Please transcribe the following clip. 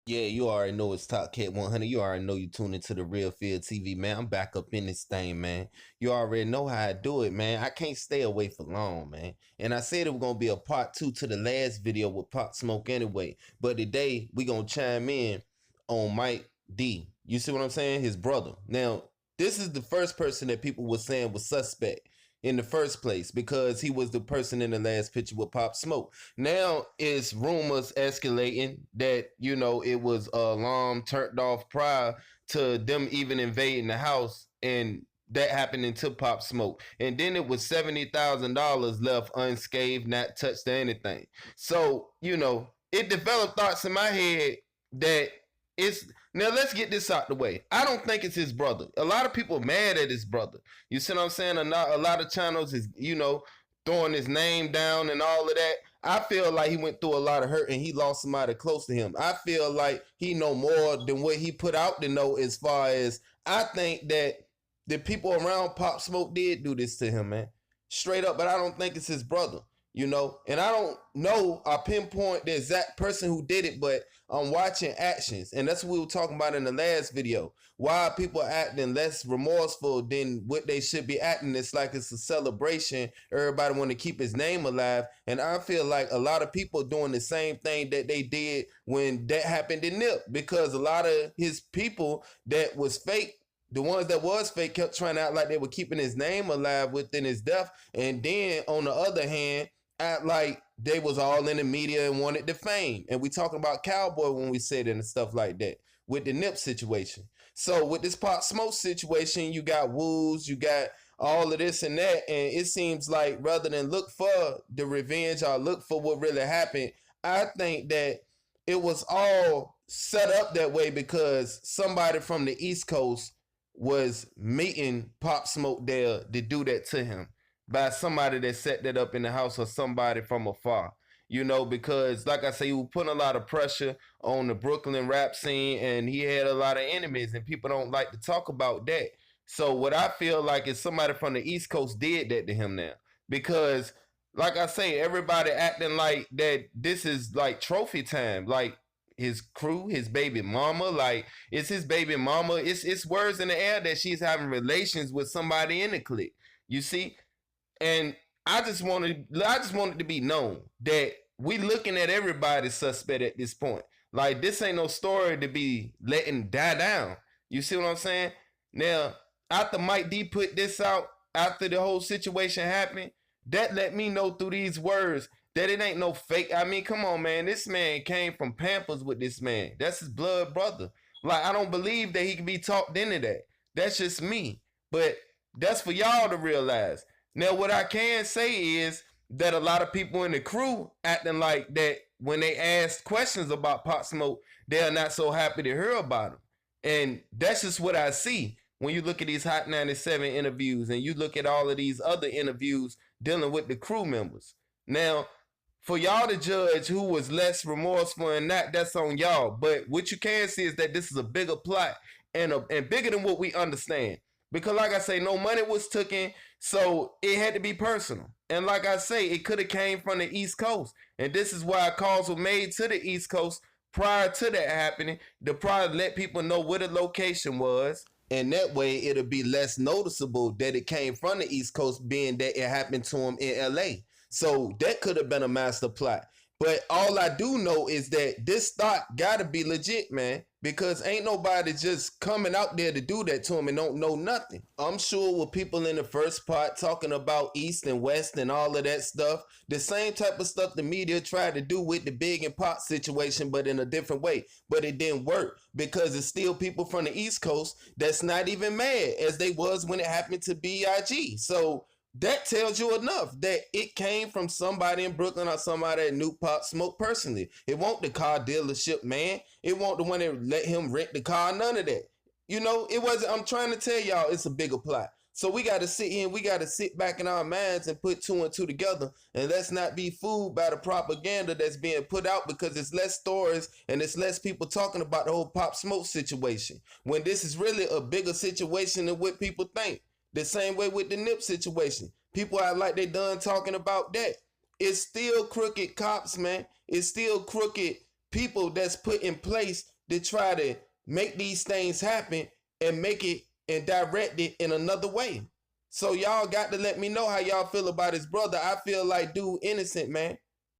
Yeah, you already know it's Top Cat 100. You already know you tune into the Real Field TV, man. I'm back up in this thing, man. You already know how I do it, man. I can't stay away for long, man. And I said it was going to be a part two to the last video with Pop Smoke anyway. But today, we going to chime in on Mike D. You see what I'm saying? His brother. Now, this is the first person that people were saying was suspect in the first place because he was the person in the last picture with Pop Smoke. Now it's rumors escalating that, you know, it was alarm turned off prior to them even invading the house, and that happening to Pop Smoke. And then it was $70,000 left unscathed, not touched or anything. So, you know, it developed thoughts in my head that it's now let's get this out the way. I don't think it's his brother. A lot of people are mad at his brother. You see what I'm saying? A lot of channels is, you know, throwing his name down and all of that. I feel like he went through a lot of hurt and he lost somebody close to him. I feel like he know more than what he put out to know, as far as I think that the people around Pop Smoke did do this to him, man. Straight up, but I don't think it's his brother. You know, and I don't know, I pinpoint the exact person who did it, but I'm watching actions, and that's what we were talking about in the last video. Why people are acting less remorseful than what they should be acting. It's like it's a celebration. Everybody want to keep his name alive, and I feel like a lot of people doing the same thing that they did when that happened in Nip, because a lot of his people that was fake, the ones that was fake, kept trying to act like they were keeping his name alive within his death, and then on the other hand, act like they was all in the media and wanted the fame. And we talking about Cowboy when we said it and stuff like that with the Nip situation. So with this Pop Smoke situation, you got woos, you got all of this and that, and it seems like rather than look for the revenge or look for what really happened, I think that it was all set up that way because somebody from the East Coast was meeting Pop Smoke there to do that to him, by somebody that set that up in the house or somebody from afar. You know, because like I say, he was putting a lot of pressure on the Brooklyn rap scene, and he had a lot of enemies, and people don't like to talk about that. So what I feel like is somebody from the East Coast did that to him now. Because like I say, everybody acting like that this is like trophy time. Like his crew, his baby mama, like it's his baby mama. It's words in the air that she's having relations with somebody in the clique. You see? And I just wanted to be known that we looking at everybody suspect at this point. Like, this ain't no story to be letting die down. You see what I'm saying? Now, after Mike D put this out, after the whole situation happened, that let me know through these words that it ain't no fake. I mean, come on, man. This man came from Pampers with this man. That's his blood brother. Like, I don't believe that he can be talked into that. That's just me. But that's for y'all to realize. Now, what I can say is that a lot of people in the crew acting like that when they ask questions about Pop Smoke, they're not so happy to hear about him. And that's just what I see when you look at these Hot 97 interviews and you look at all of these other interviews dealing with the crew members. Now, for y'all to judge who was less remorseful and not, that's on y'all. But what you can see is that this is a bigger plot and bigger than what we understand. Because like I say, no money was taken, so it had to be personal. And like I say, it could have came from the East Coast. And this is why calls were made to the East Coast prior to that happening, to probably let people know where the location was. And that way it'll be less noticeable that it came from the East Coast, being that it happened to him in LA. So that could have been a master plot. But all I do know is that this thought gotta be legit, man. Because ain't nobody just coming out there to do that to him and don't know nothing. I'm sure with people in the first part talking about East and West and all of that stuff, the same type of stuff the media tried to do with the Big and Pop situation, but in a different way. But it didn't work because it's still people from the East Coast that's not even mad as they was when it happened to B.I.G. So that tells you enough that it came from somebody in Brooklyn or somebody that knew Pop Smoke personally. It won't the car dealership, man. It won't the one that let him rent the car. None of that. You know, it wasn't. I'm trying to tell y'all it's a bigger plot. So we got to sit here and we got to sit back in our minds and put two and two together. And let's not be fooled by the propaganda that's being put out, because it's less stories and it's less people talking about the whole Pop Smoke situation, when this is really a bigger situation than what people think. The same way with the Nip situation. People act like they done talking about that. It's still crooked cops, man. It's still crooked people that's put in place to try to make these things happen and make it and direct it in another way. So y'all got to let me know how y'all feel about his brother. I feel like dude innocent, man.